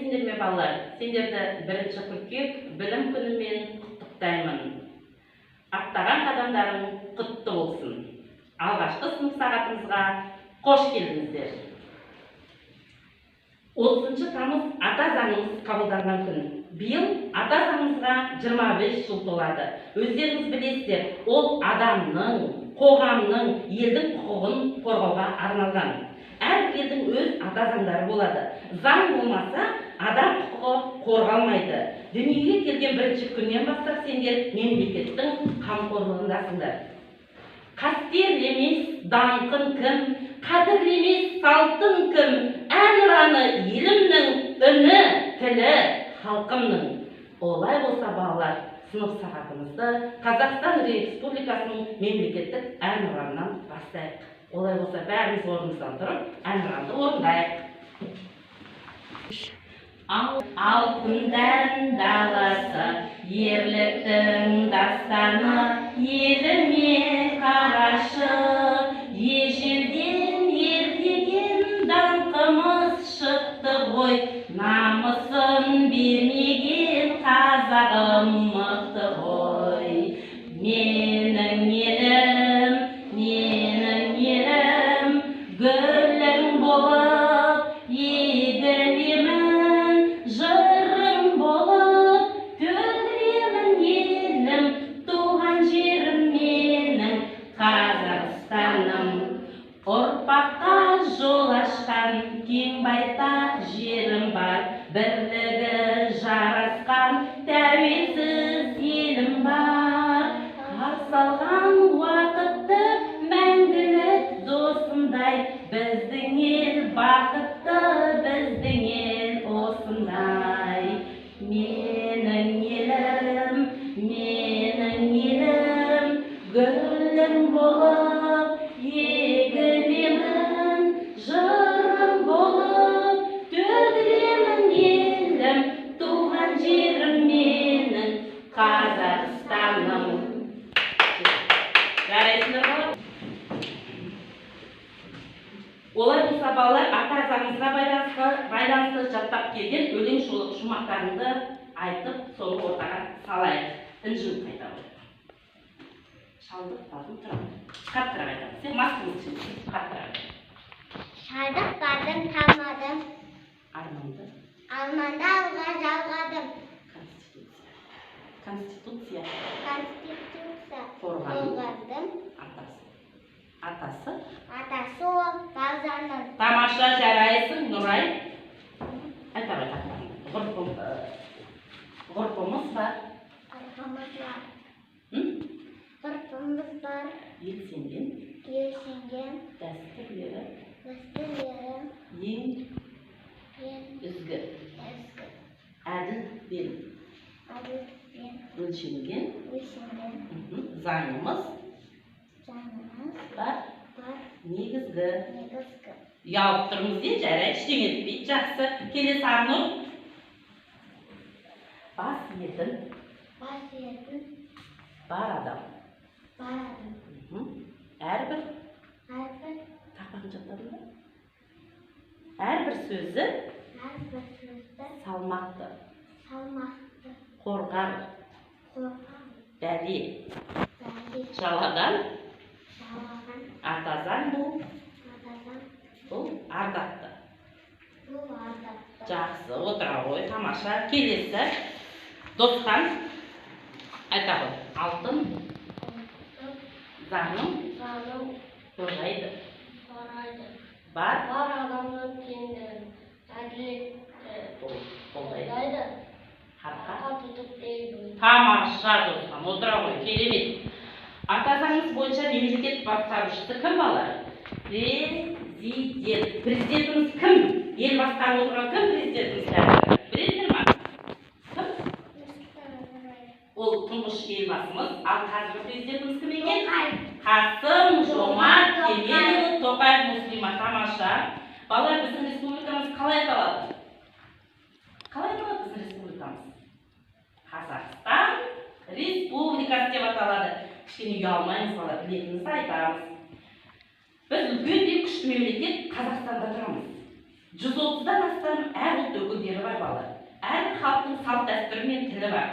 сендер ме балалар? Сендерді 1 қыркүйек білім күнімен құттықтаймын. Аттаған қадамдарың құтты болсын. Алғашқы сынып сағатымызға қош келдіңіздер. 30 тамыз ата заңымыз қабылданған күн. Биыл ата заңымызға 25 жыл толады. Өздеріңіз білесіздер, ол адамның, қоғамның, елдің құқығын қорғауға арналған. Әр елдің өз ата заңдары болады. Заң болмаса, адам құқығы қорғалмайды. Дүниеге келген 1 күннен бастап сендер мемлекеттің қамқорлығындасыңдар. Қастерлемес даңқын кім, қадірлемес салтын кім, әнұраны елімнің, үні, тілі, халқымның. Олай болса балалар, сынып сағатымызды Қазақстан Республикасының мемлекеттік әнұранынан бастайық. Олай болса бәріміз орнымыздан тұрып, әнұранды орындайық. Алтын даласы, ерліктің дастаны, еліме қарашы, ежелден ертеген даңқымыз шықты ғой, намысын бермеген қазағым мықты ғой. Менің елім, гүлің болып егілемін, жырың болып төгілемін елім, туған жерім менің Қазақстаным. Ұрпаққа жол ашқан кең байтақ жерім бар, бірлігі жарасқан тәуелсіз елім бар. Қарсы алған уақытты мәңгілік досындай, біздің ел бақытты, біздің ел осындай. Менің елім, гүлің болып егілемін, жырым болып төгілемін елім, туған жерім менің Қазақстаным. Жарайсыңдар ма? Олай болса балалар, ата заңымызға байланысты жаттап келген өлең шумақтарыңды айтып, соны ортаға салайық. Інжін қайта қой. Шалдық бардым тұрам. Қаттырақ айтамын. Сен маскыңыз үшін қаттырақ айтамын. Шалдық бардым талмадым. Арманды алға жалғадым. Конституция. Қорғадым. Атасы ол бағзаным. Тамаша, жарайсың, Нұрай. Айта ғой, ғұрпымыз бар. Ғұрпымыз бар. Елсенген. Дәстүрлері. Ең үзгі. Әділ бен. Өлшенген. Заңымыз бар. Негізгі. Ұялып тұрмыз де, жарай, ештеңе етпейді, жақсы. Келесі Арнұр. Бас етін. Бар адам. Әрбір. Тақпағын жаттадың ба? Әрбір сөзі. Салмақты. Қорғар. Бәле. Жаладан. Атазан бұл. Бұл ардақты. Жақсы, отыра ғой, тамаша. Келесі. Достан. Айта ғой. Алтын. Заңым. Қорғайды. Бар. Адамның теңдігін, әділетті қолдайды. Хатқа тұтып дейді. Тамаша достан, отыра ғой, керемет. Ата заңымыз бойынша мемлекет басқарушысы кім балар? Президент. Президентіміз кім? Ел басқарып отырған кім президентіміз? Білесіңдер ма? Кім? Ол тұңғыш елбасымыз. Ал қазіргі президентіміз кім екен? Қасым-Жомарт Кемелұлы Тоқаев Муслима. Тамаша. Балалар, біздің республикамыз қалай аталады? Қалай аталады біздің республикамыз? Қазақстан Республикасы деп аталады. Кішкене ұялмаймыз, балалар, білетінімізді айтамыз. Біз үлкен де күшті мемлекет Қазақстанда тұрамыз. 130-дан астам әр ұлт өкілдері бар. балалар, әрбір халықтың салт дәстүрі мен тілі бар.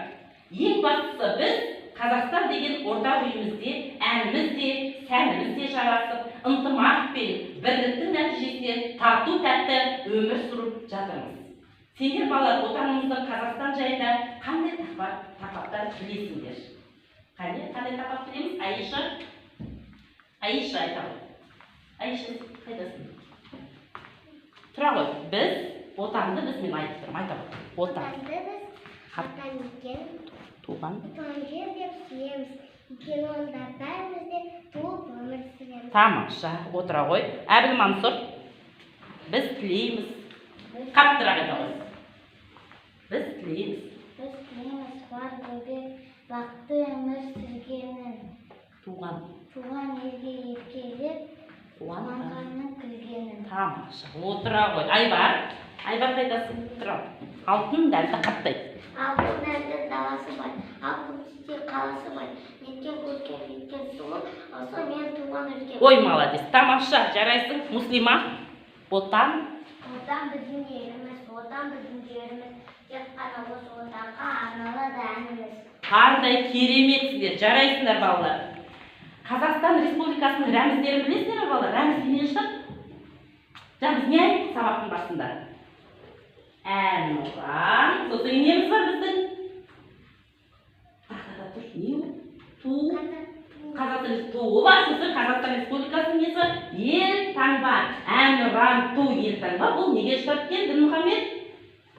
Ең бастысы біз Қазақстан деген ортақ үйімізде әніміз де, сәніміз де жарасып, ынтымақ пен бірліктің нәтижесінде тату тәтті өмір сүріп жатырмыз. Сендер балалар отанымыздың Қазақстан жайында қандай тақырыптар білесіңдер? Қандай тақырып білеміз? Аиша айтамын. Аиша, қайдасың? Тұра ғой, біз отанды мен айтып тұрмын, айтамын. Отанды біз отан екен, туған жер деп сүйеміз. Өйткені онда бәріміз де туып өмір сүреміз. Тамаша, отыра ғой. Әбіл Мансұр, біз тілейміз. Қаттырақ айтамыз. Біз тілейміз. Біз тілейміз қуат бөбек, бақытты өмір сүргенін. Туған Елге еркелеп, қуанғанның күлгенін. Тамаша, отыра ғой. Айбар қайдасың? Тұра. Алтын дәлді қаттайды. Алтын дәлді даласы бар, алтын түсте қаласы бар. Неткен көркем, неткен сұлу, осы мен туған өлкем. Ой, молодец. Тамаша, жарайсың. Муслима, отан біздің еліміз, отан біздің жеріміз. Тек қана осы отанға арналады әніміз. қандай кереметсіңдер, жарайсыңдар балалар. Қазақстан Республикасының рәміздерін білесіңдер ме балалар? Рәміз неден шығады? Біз не айттық сабақтың басында? Әнұран, сосын неміз бар біздің? Тақтада тұр, не ол? Қазақстан туы бар, сосын Қазақстан Республикасының несі? Елтаңба, әнұран, ту, елтаңба. Бұл неге шығады екен, Дінмұхамед?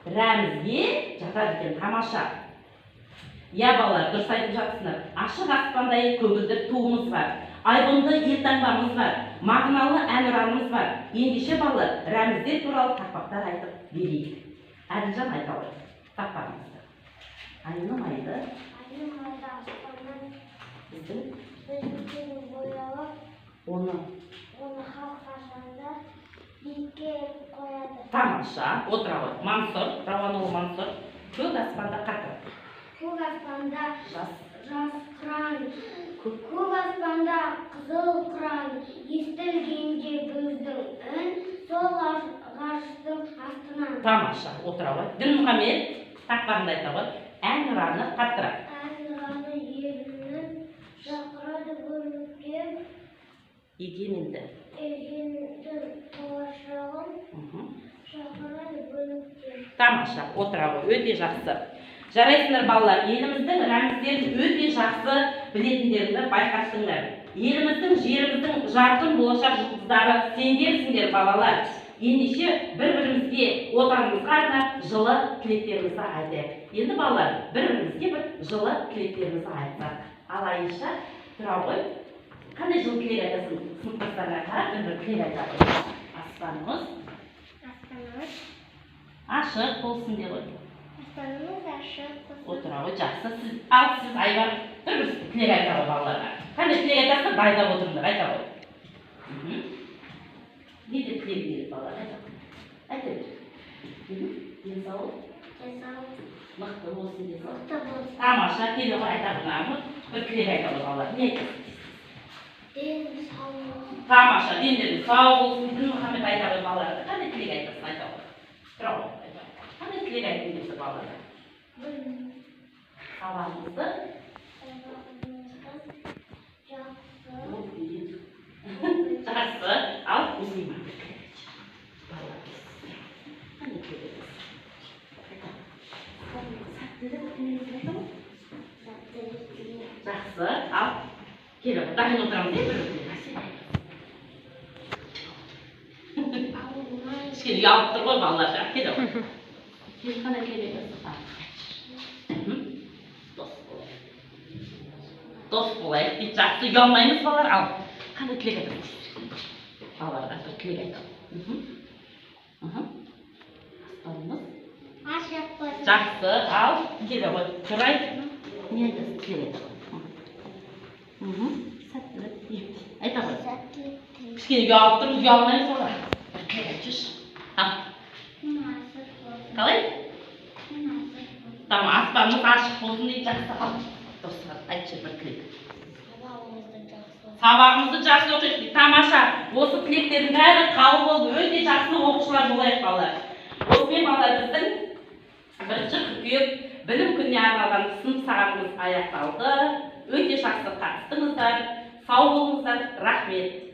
Рәмізге жатады екен, тамаша. Я балалар, дұрыс айтып жатсыңдар. Ашық аспандай көгілдір туымыз бар. Айбынды елтаңбамыз бар. Мағыналы әнұранымыз бар. Ендеше балалар, рәміздер туралы тақпақтар айтып берейік. Әділжан айта ғой, тақпағымызды. Айным айды аспаннан біздің боялып, оны халық қашанда биікке қояды. тамаша, отыра ғой. Мансұр, Рауанұлы Мансұр, көк аспанда қатыр. Көк аспанда Жас қыран, көк аспанда қызыл қыран, естілгенде біздің үн, сол ғарыштың астынан. Тамаша, отыра ғой. Дінмұхамед, тақпағында айта ғой. Әнұраны қаттырақ. Әнұраны елінің шақырады бөлікке, Егеменді. болашағын шақырады бөлікке. Тамаша, отыра ғой. Өте жақсы. Жарайсыңдар балалар, еліміздің рәміздерін өте жақсы білетіндеріңді байқаттыңдар. Еліміздің, жеріміздің жарқын болашақ жұлдыздары сендерсіңдер балалар. Ендеше бір-бірімізге отанымызға арнап жылы тілектерімізді айтайық. Енді балалар, бір-бірімізге бір жылы тілектерімізді айтсақ. Ал Аиша, тұра ғой. Қандай жылы тілек айтасың? Сыныптастарына қарап бір тілек айтады. Аспанымыз ашық болсын деп ғой. Аспанымыз ашық болсын. Отыра ғой, жақсы. Ал сіз Айбар бір тілек айта ғой балаларға. Қандай тілек айтасың? Дайындап отырыңдар, айта ғой. Не деп тілек береді балалар? Айта бер. Денсаулық. Мықты болсын денсаулық. Тамаша, келе ғой, айта ғой. Бір тілек айта ғой балалар. Не айтасың? Тамаша, дендерің сау болсын. Дінмұхамед айта ғой балаларға. Қандай тілек айтасың? Айта ғой. Тұра ғой. Қандай тілек айтың депті балаларға? Сабағымызды жақсы. Ал Муслима. Жақсы. Ал келе ғой. Дайын отырамыз деп бір кішкене ұялып тұр ғой балалар. Келе ғой. Қандай тілек айтасың? Дос болайық дейді, жақсы ұялмаймыз балалар. Ал қандай тілек айтасың? Балаларға бір тілек айтамын. Аспанымыз Ашық болсын. жақсы. Ал келе ғой. Тұрай. Не айтасың? Тілек айта ғой. Сәттілік. Айта ғой. Кішкене ұялып тұрмыз, ұялмаймыз балалар. Бір тілек айтшы. Қалай? Тамам, аспанымыз ашық болсын дейді, жақсы. Ал достар, айтшы бір тілек. Сабағымызды жақсы оқиық дейді. Тамаша, осы тілектердің бәрі қабыл болды. Өте жақсы оқушылар болайық балалар. Осымен балалар біздің 1 қыркүйек білім күніне арналған сынып сағатымыз аяқталды. Өте жақсы қатыстыңыздар. Сау болыңыздар. Рахмет.